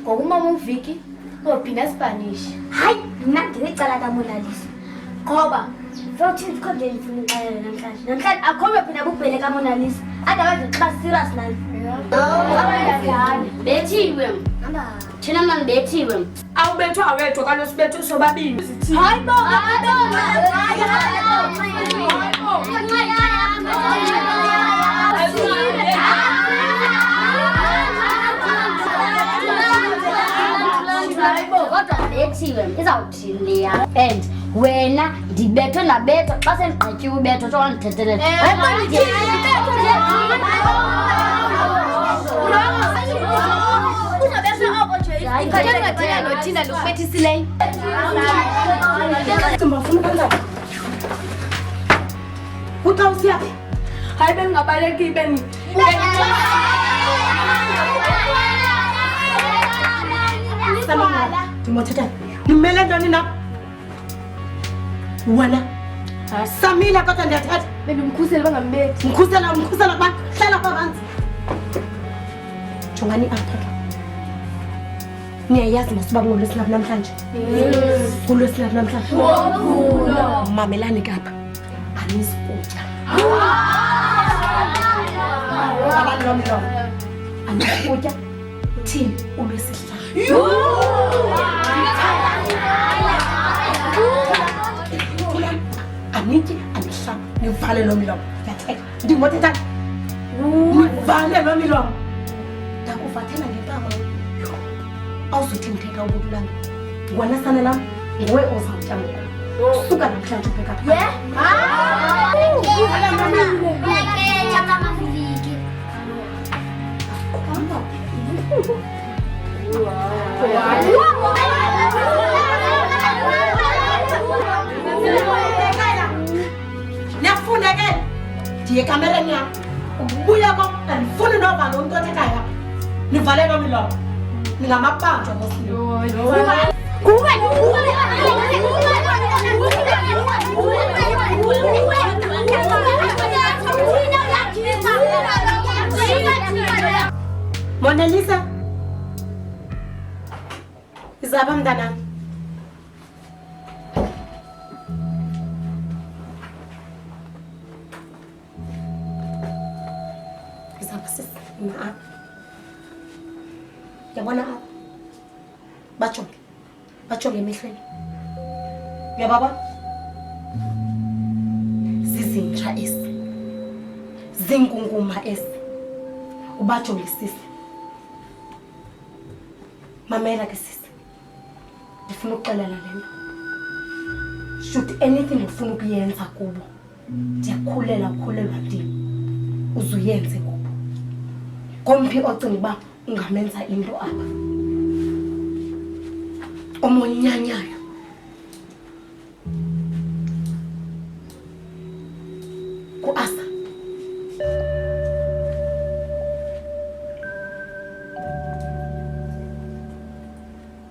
[SPEAKER 9] Ngokumama uVicky uzophinda Spanish.
[SPEAKER 5] Hayi, mna ndilicala kaMona Lisa. Ngoba futhi ndikhonje ndifuna uxelela namhlanje. Namhlanje akho baphinda bubhele kaMona Lisa. Otherwise xa serious nani.
[SPEAKER 9] Bethiwe. Thina mna ndibethiwe.
[SPEAKER 3] Awubethwa awethwa kaloku sibethwe sobabini.
[SPEAKER 5] Hayi bo,
[SPEAKER 9] kodwa bethiwe izawuthini leya and wena ndibethwe ndabethwa xa sendigqityiwe ubethwa tsho wandithethelele nothina lokubethisileyo
[SPEAKER 4] Simbafuna kanjani? Uxa usiyaphi?
[SPEAKER 3] Hayi bengingabaleki beni.
[SPEAKER 4] Ndimothetha. Nimele ntoni na? Wena. Samila kodwa ndiyathetha.
[SPEAKER 9] bendimkhuseli bangambethi.
[SPEAKER 4] Mkhusela kubani? Hlala phansi. Jongani apha. Niyayazi masiba ngoLwesihlanu namhlanje? KuLwesihlanu namhlanje. Mamelani kapha. Anisukutya. Anisukutya. Thini uLwesihlanu. Anitye anihlaba nivale lo mlomo. Ndiyathetha. Ndimothetha. Nivale lo milomo. Ndakuvathela ngempama. Awuzuthi ngithetha ubulanga. Ngwana sana lam nguwe ozawutya ngoku. Suka namhlanje ubheka phaa. Niyafunda ke? Ndiye kamereni yam. Ukubuya ko andifuni nova nomntu othethayo. Nivale lo milomo. Ningamabanjwa Mona Lisa,
[SPEAKER 8] Izapha mntanami. Izapha sisi na. Yabona apha. Bajonge emehlweni. Uyababona? Zizintsha esi. Zingunguma esi. Ubajongisise. Mamela ke sisi. Ndifuna ukuxelela lento. Should anything ufuna ukuyenza kubo. Ndiyakhulela ukhulelwa ndim. Uzuyenze kubo. Komphi ocinga uba ungamenza into apha. Omonyanyayo. Ku-Asa.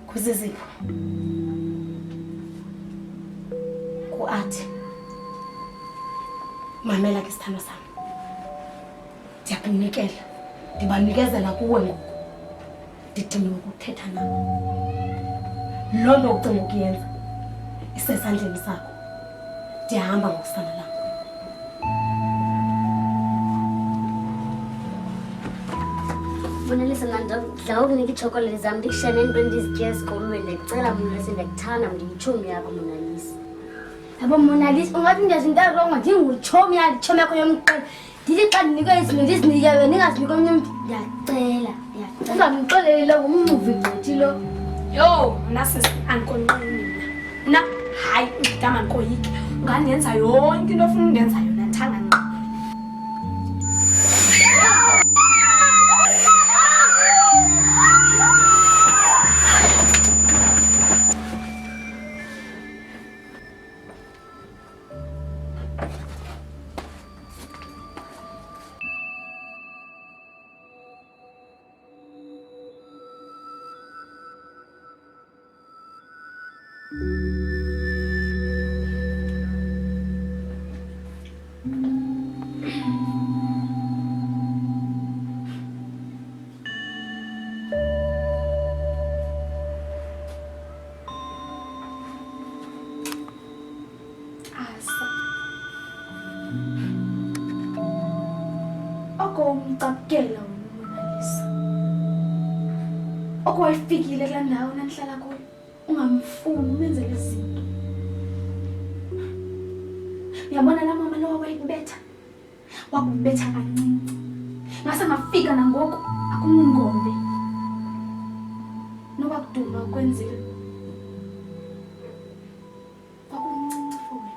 [SPEAKER 8] Kuzizipho. Ku-Athi. Mamela ke sithando sami. Ndiyakunikela. Ndibanikezela kuwe ngoku. Ndidinga ukuthetha nawe. Loo nto ucinga ukuyenza isesandleni sakho. Ndiyahamba ngokusana lam.
[SPEAKER 9] Monalisa ndidla ukunika iitshokoleti zam ndikushiya neento endizitya esikolweni. Ndiyacela Monalisa, ndiyakuthanda ndiyitshomi yakho Monalisa. Yabo Monalisa, ungathi ndenza into erongo ndinguyitshomi yakho yomqela. Ndithi xa ndinikwe izinto ndizinike wena ndingaziniki omnye umntu. Ndiyacela. Uzamxeleli lo ngumncuvi gqithi lo.
[SPEAKER 7] Yo, nasisi andikonqeni mina. Hayi ngidama ndikoyike. Ungandenza yonke into ofuna undenza yona nthanga nqa. Umcapukela uMonalisa. Okwayifikile kula ndawo nandihlala kuyo ungamfuni umenzele izinto. Uyabona la mama lo wayekubetha. Wakubetha kancinci. Ngase ngafika nangoku akumngombe. Noba kuduma ukwenzile. Kwakumncinci for wena.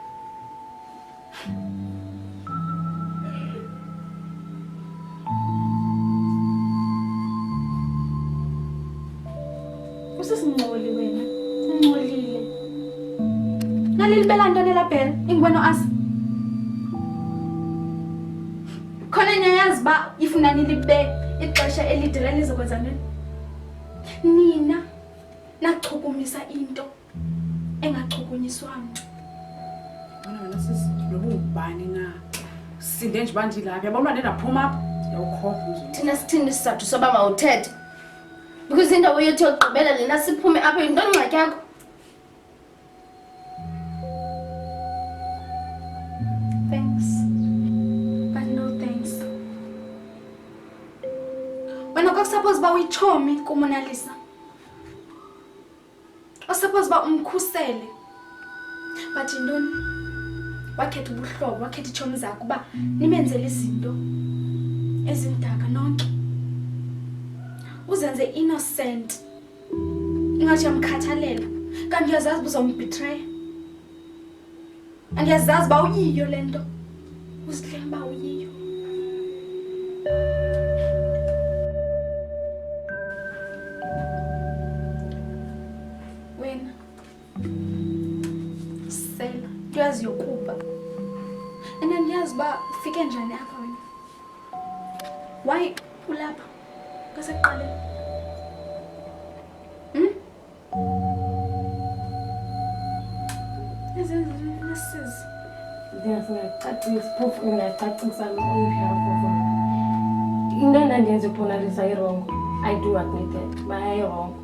[SPEAKER 7] Usisingcoli wena, ungcolile. Nalilibela ntoni lapha ingweno Asa? Khona nyayazi ba ifuna nilibe ixesha elide lizokwenza ntoni? Nina nachukumisa into engachukunyiswanga.
[SPEAKER 3] Wena sisi lobu ubani na? Sinde nje bandilapha. Yabona ndendaphuma apha. Yawukhopha.
[SPEAKER 7] Thina sithini isizathu soba mawuthethe? Because indawo yethu yokugqibela lena siphume apha yintoni ingxaki yakho? Thanks. But no thanks. Wena kwakusuppose ba uyichomi kuMonalisa. Usuppose ba umkhusele. But yintoni? Wakhetha ubuhlobo, wakhetha ichomi zakho ba nimenzele izinto ezindaka nonke. Uzenze innocent. Ingathi yamkhathalela. Kanti uyazazi uzombetray. Andiyazazi ba uyiyo lento. Usidlela ba uyiyo. Wena. Sela, uyazi yokuba. Andiyazi ba ufike njani apha wena. Why ulapha? Kasekuqaleni. Nasizi.
[SPEAKER 13] Ndiyacacisa, phofu ngingacacisa on-behalf into endandiyenza kuMonalisa irongo. I do admit it, but ayirong.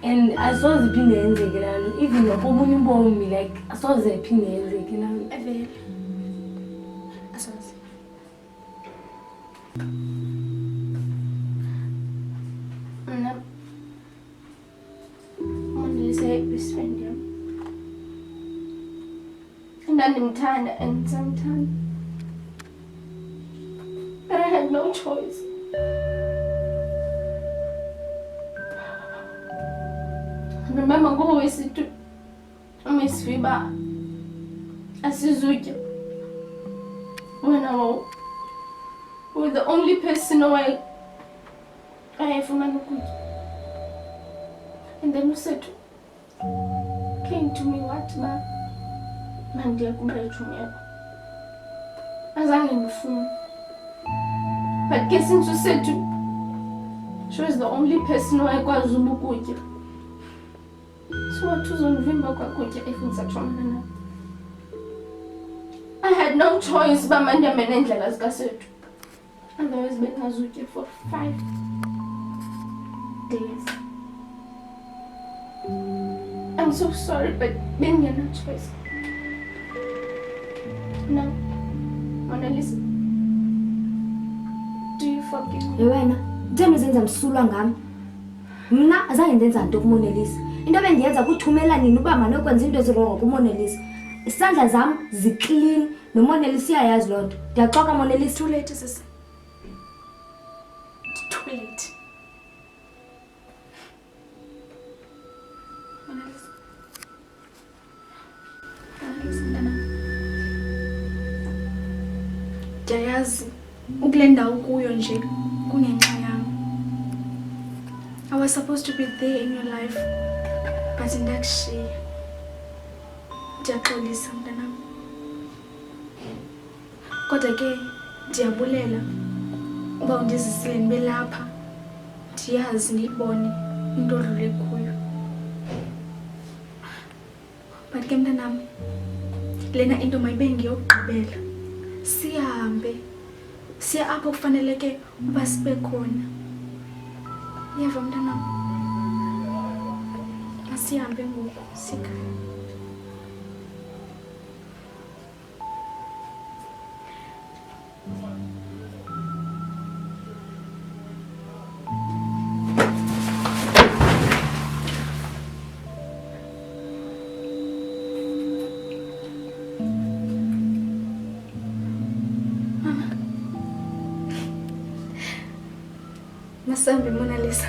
[SPEAKER 13] And asoze iphinde yenzeke lana. Even nokomunye ubomi like asoze iphinde yenzeke lana.
[SPEAKER 7] Vele. Asoze.
[SPEAKER 2] Mna uMonalisa best friend yami. Ndandimthanda and sometimes but I had no choice. I remember always to Miss Fiba asizutya when I was with the only person I have and then you said came to me what ma mandiya kubayithumi yakho azange ndifune but ke since you said to she was the only person owayekwazi ukutya so wathi uzondivimba kwakutya if ndisatshomana nayo I had no choice uba mandihamba neendlela zikasethu otherwise bendingazutya for 5 days. I'm so sorry but bendingena choice. No, Monalisa, do you forgive me?
[SPEAKER 9] Wena, uthemba izenza msulwa ngami. Mna azange ndenza nto kuMonalisa. Into ebendiyenza kuthumela nina uba manokwenza into ezirongo kuMonalisa. Isandla zami ziclean noMonalisa iyayazi loo nto. Ndiyaxoka Monalisa.
[SPEAKER 7] Too late sisi. Too late. Monalisa. Monalisa mntana. Ndiyayazi ukule ndawo kuyo nje kungenxa yami. I was supposed to be there in your life, but ndakushiya. Ndiyaxolisa mntanam. Kodwa ke ndiyabulela uba undizisile ndibe lapha. Ndiyazi ndiyibone into odlule kuyo. But ke mntanam, lena into mayibe ngeyokugqibela. Sihambe. Siya apho kufaneleke uba sibe khona. Yeva mntanam. Masihambe ngoku sikhaya. Masambi Monalisa.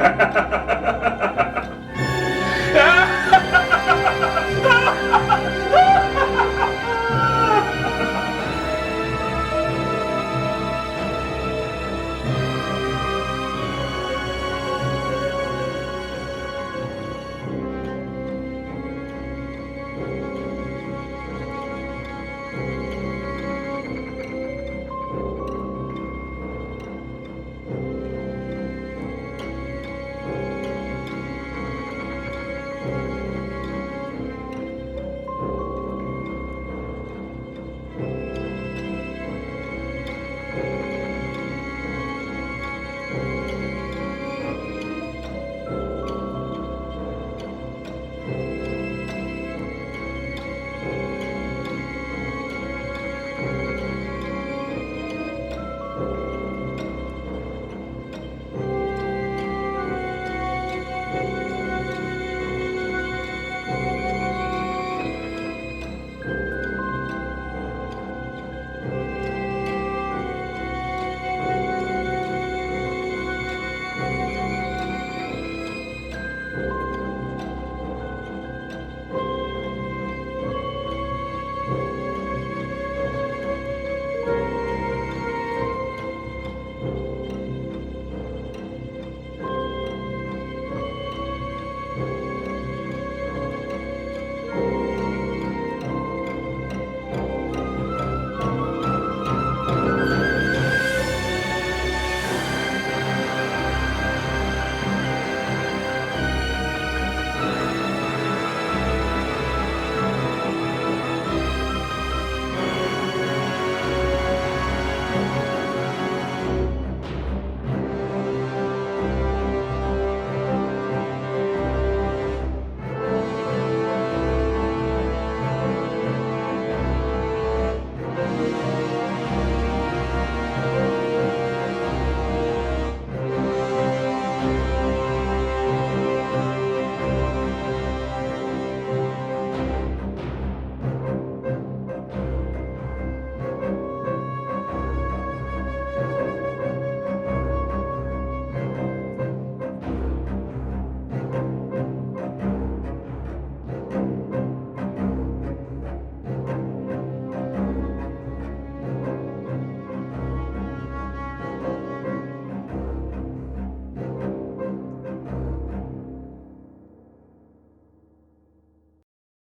[SPEAKER 6] Ha ha ha ha!